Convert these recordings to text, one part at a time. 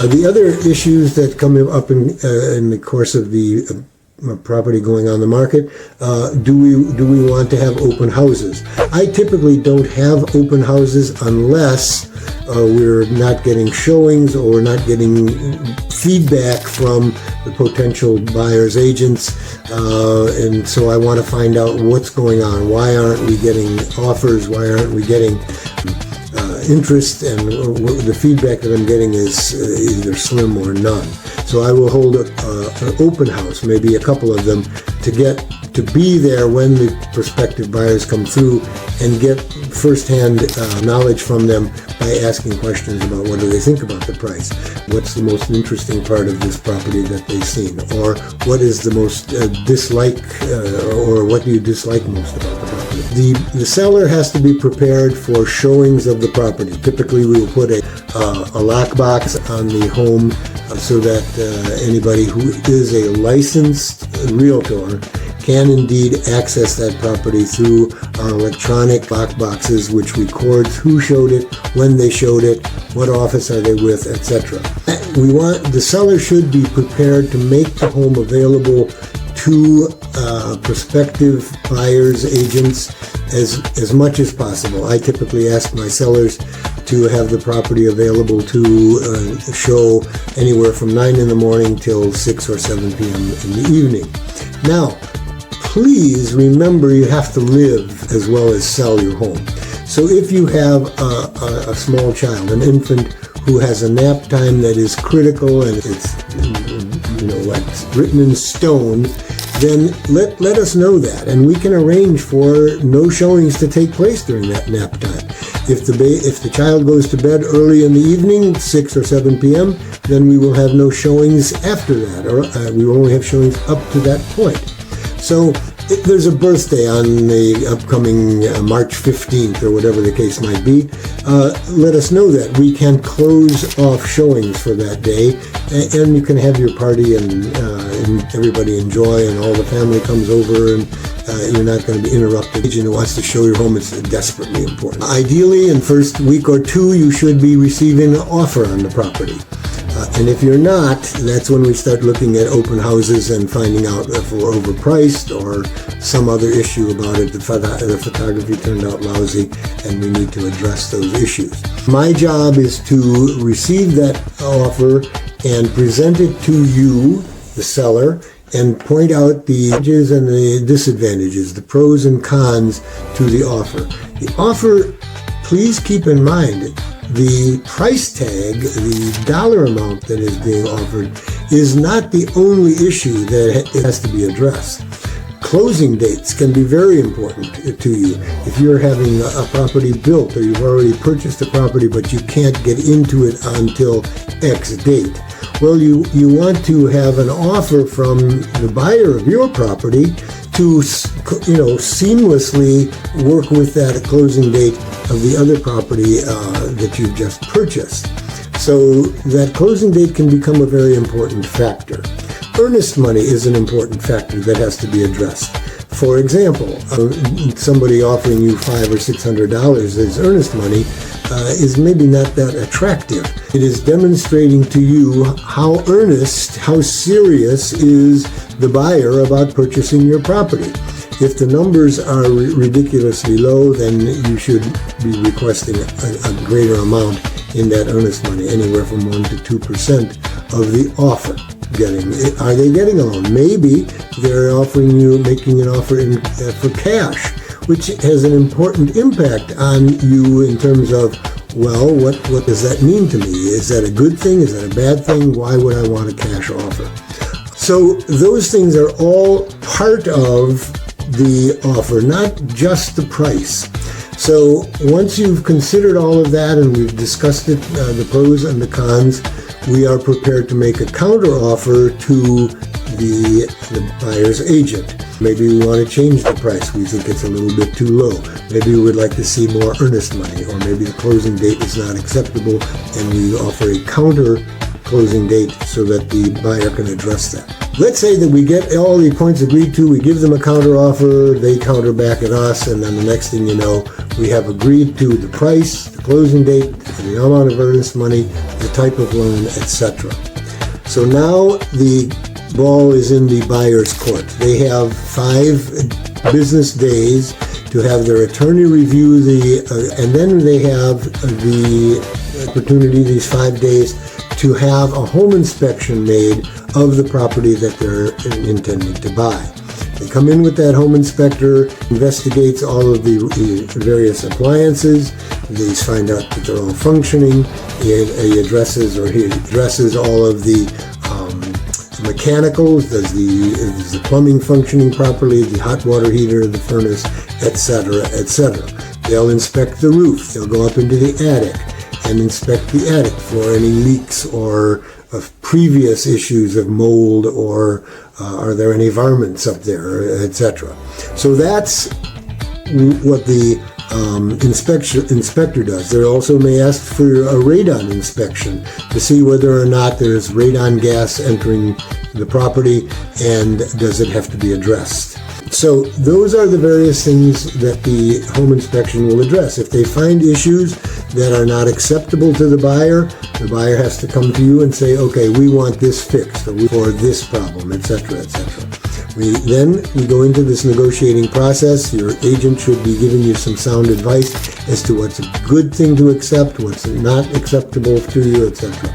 The other issues that come up in the course of the property going on the market, do we want to have open houses? I typically don't have open houses unless we're not getting showings or we're not getting feedback from the potential buyer's agents, and so I want to find out what's going on. Why aren't we getting offers? Why aren't we getting interest? And the feedback that I'm getting is either slim or none. So I will hold an open house, maybe a couple of them, to be there when the prospective buyers come through and get firsthand knowledge from them by asking questions about what do they think about the price, what's the most interesting part of this property that they've seen, or what is the most dislike, or what do you dislike most about the property. The seller has to be prepared for showings of the property. Typically we will put a lockbox on the home so that anybody who is a licensed realtor can indeed access that property through our electronic lockboxes, which records who showed it, when they showed it, what office are they with, etc. The seller should be prepared to make the home available to prospective buyers, agents, as much as possible. I typically ask my sellers to have the property available to show anywhere from 9 in the morning till 6 or 7 p.m. in the evening. Now, please remember you have to live as well as sell your home. So if you have a small child, an infant who has a nap time that is critical and it's like written in stone, then let us know that, and we can arrange for no showings to take place during that nap time. If the child goes to bed early in the evening, 6 or 7 p.m., then we will have no showings after that, or we will only have showings up to that point. So if there's a birthday on the upcoming March 15th or whatever the case might be, let us know that. We can close off showings for that day, and you can have your party and everybody enjoy, and all the family comes over, and you're not going to be interrupted. The agent who wants to show your home is desperately important. Ideally, in first week or two, you should be receiving an offer on the property. And if you're not, that's when we start looking at open houses and finding out if we're overpriced or some other issue about it. The photography turned out lousy and we need to address those issues. My job is to receive that offer and present it to you, the seller, and point out the advantages and the disadvantages, the pros and cons to the offer. The offer, please keep in mind, the price tag, the dollar amount that is being offered, is not the only issue that has to be addressed. Closing dates can be very important to you. If you're having a property built or you've already purchased a property but you can't get into it until X date, well, you want to have an offer from the buyer of your property to seamlessly work with that closing date of the other property that you've just purchased. So that closing date can become a very important factor. Earnest money is an important factor that has to be addressed. For example, somebody offering you $500 or $600 as earnest money is maybe not that attractive. It is demonstrating to you how earnest, how serious is the buyer about purchasing your property. If the numbers are ridiculously low, then you should be requesting a greater amount in that earnest money, anywhere from 1 to 2% of the offer. Are they getting a loan? Maybe they're making an offer for cash, which has an important impact on you in terms of, well, what does that mean to me? Is that a good thing? Is that a bad thing? Why would I want a cash offer? So those things are all part of the offer, not just the price. So once you've considered all of that and we've discussed it, the pros and the cons, we are prepared to make a counter offer to the buyer's agent. Maybe we want to change the price. We think it's a little bit too low. Maybe we would like to see more earnest money, or maybe the closing date is not acceptable and we offer a counter closing date so that the buyer can address that. Let's say that we get all the points agreed to, we give them a counter offer, they counter back at us, and then the next thing you know, We have agreed to the price, the closing date, the amount of earnest money, the type of loan, etc. So now the ball is in the buyer's court. They have 5 business days to have their attorney review and then they have the opportunity, these 5 days, to have a home inspection made of the property that they're intending to buy. They come in with that home inspector, investigates all of the various appliances. They find out that they're all functioning. He addresses all of the mechanicals. Is the plumbing functioning properly? The hot water heater, the furnace, etc., etc. They'll inspect the roof. They'll go up into the attic and inspect the attic for any leaks or of previous issues of mold, or are there any varmints up there, etc. So that's what the inspector does. They also may ask for a radon inspection to see whether or not there's radon gas entering the property and does it have to be addressed. So those are the various things that the home inspection will address. If they find issues that are not acceptable to the buyer has to come to you and say, okay, we want this fixed, or this problem, etc., etc. Then we go into this negotiating process. Your agent should be giving you some sound advice as to what's a good thing to accept, what's not acceptable to you, etc.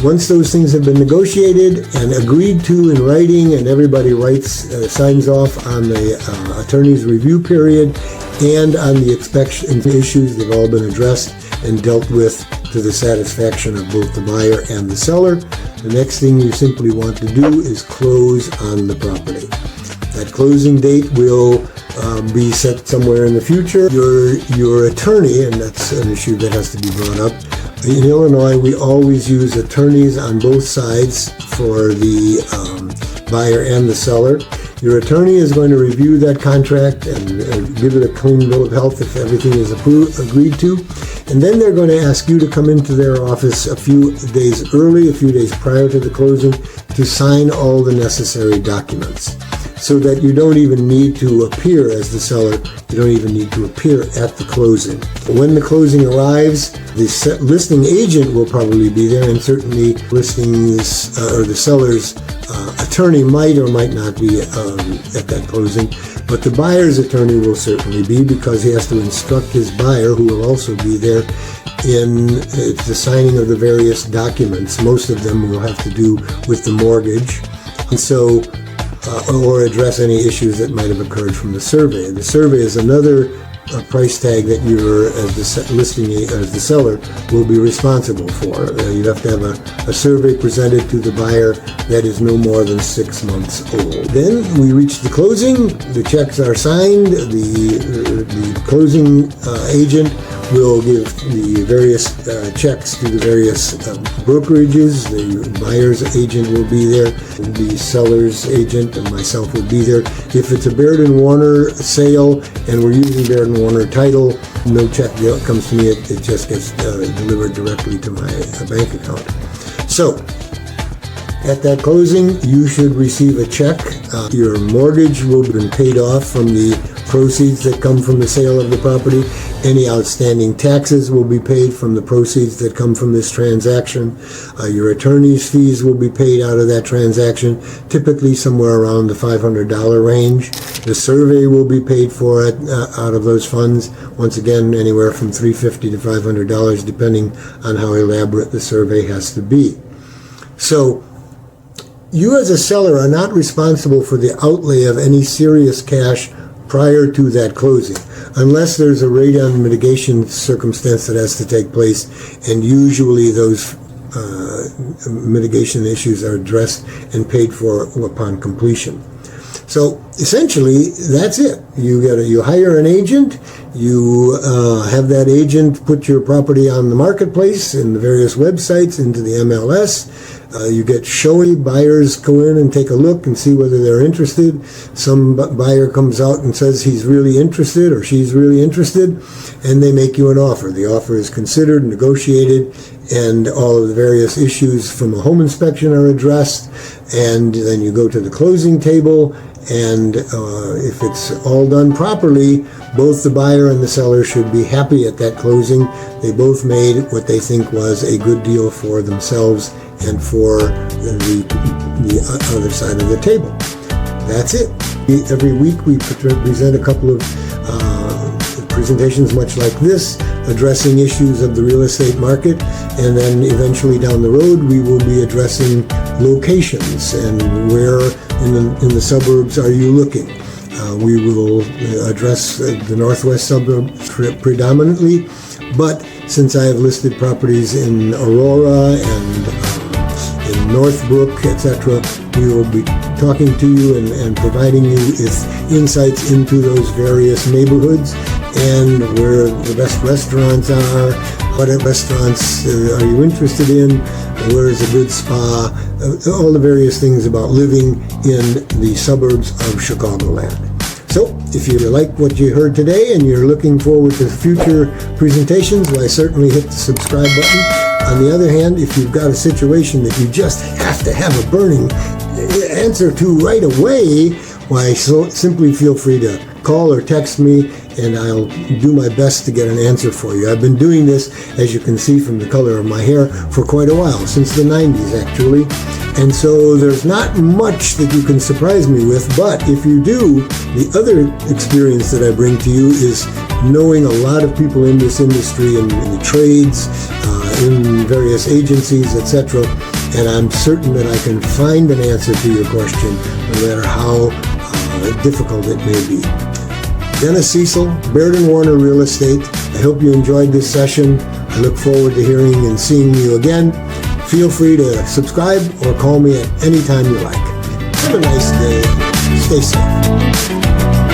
Once those things have been negotiated and agreed to in writing, and everybody signs off on the attorney's review period and on the inspection issues, they've all been addressed and dealt with to the satisfaction of both the buyer and the seller. The next thing you simply want to do is close on the property. That closing date will be set somewhere in the future. Your attorney, and that's an issue that has to be brought up. In Illinois, we always use attorneys on both sides for the buyer and the seller. Your attorney is going to review that contract and give it a clean bill of health if everything is agreed to. And then they're going to ask you to come into their office a few days early, a few days prior to the closing, to sign all the necessary documents, so that you don't even need to appear as the seller. You don't even need to appear at the closing. When the closing arrives, the listing agent will probably be there, and certainly the seller's attorney might or might not be at that closing. But the buyer's attorney will certainly be, because he has to instruct his buyer, who will also be there, in the signing of the various documents. Most of them will have to do with the mortgage, and so or address any issues that might have occurred from the survey. The survey is another price tag that you, as the seller, will be responsible for. You have to have a survey presented to the buyer that is no more than 6 months old. Then we reach the closing. The checks are signed. The closing agent will give the various checks to the various brokerages. The buyer's agent will be there. The seller's agent and myself will be there. If it's a Baird & Warner sale and we're using Baird & Warner title, no check comes to me. It just gets delivered directly to my bank account. So at that closing, you should receive a check. Your mortgage will have been paid off from the proceeds that come from the sale of the property. Any outstanding taxes will be paid from the proceeds that come from this transaction. Your attorney's fees will be paid out of that transaction, typically somewhere around the $500 range. The survey will be paid for out of those funds, once again anywhere from $350 to $500, depending on how elaborate the survey has to be. So you as a seller are not responsible for the outlay of any serious cash prior to that closing, unless there's a radon mitigation circumstance that has to take place, and usually those mitigation issues are addressed and paid for upon completion. So essentially, that's it. You hire an agent. You have that agent put your property on the marketplace in the various websites, into the MLS. You get showy buyers go in and take a look and see whether they're interested. Some buyer comes out and says he's really interested or she's really interested, and they make you an offer. The offer is considered, negotiated, and all of the various issues from a home inspection are addressed, and then you go to the closing table, and if it's all done properly, both the buyer and the seller should be happy at that closing. They both made what they think was a good deal for themselves and for the other side of the table. That's it. Every week we present a couple of presentations much like this, addressing issues of the real estate market, and then eventually down the road we will be addressing locations and where in the suburbs are you looking. We will address the northwest suburbs predominantly, but since I have listed properties in Aurora and in Northbrook, etc., we will be talking to you and providing you with insights into those various neighborhoods and where the best restaurants are, what restaurants are you interested in, where is a good spa, all the various things about living in the suburbs of Chicagoland. So, if you like what you heard today and you're looking forward to future presentations, well, I certainly hit the subscribe button. On the other hand, if you've got a situation that you just have to have a burning answer to right away, why, so simply feel free to call or text me, and I'll do my best to get an answer for you. I've been doing this, as you can see from the color of my hair, for quite a while, since the 90s actually. And so there's not much that you can surprise me with, but if you do, the other experience that I bring to you is knowing a lot of people in this industry, in the trades, in various agencies, etc. And I'm certain that I can find an answer to your question, no matter how difficult it may be. Dennis Cecil, Baird & Warner Real Estate. I hope you enjoyed this session. I look forward to hearing and seeing you again. Feel free to subscribe or call me at any time you like. Have a nice day. Stay safe.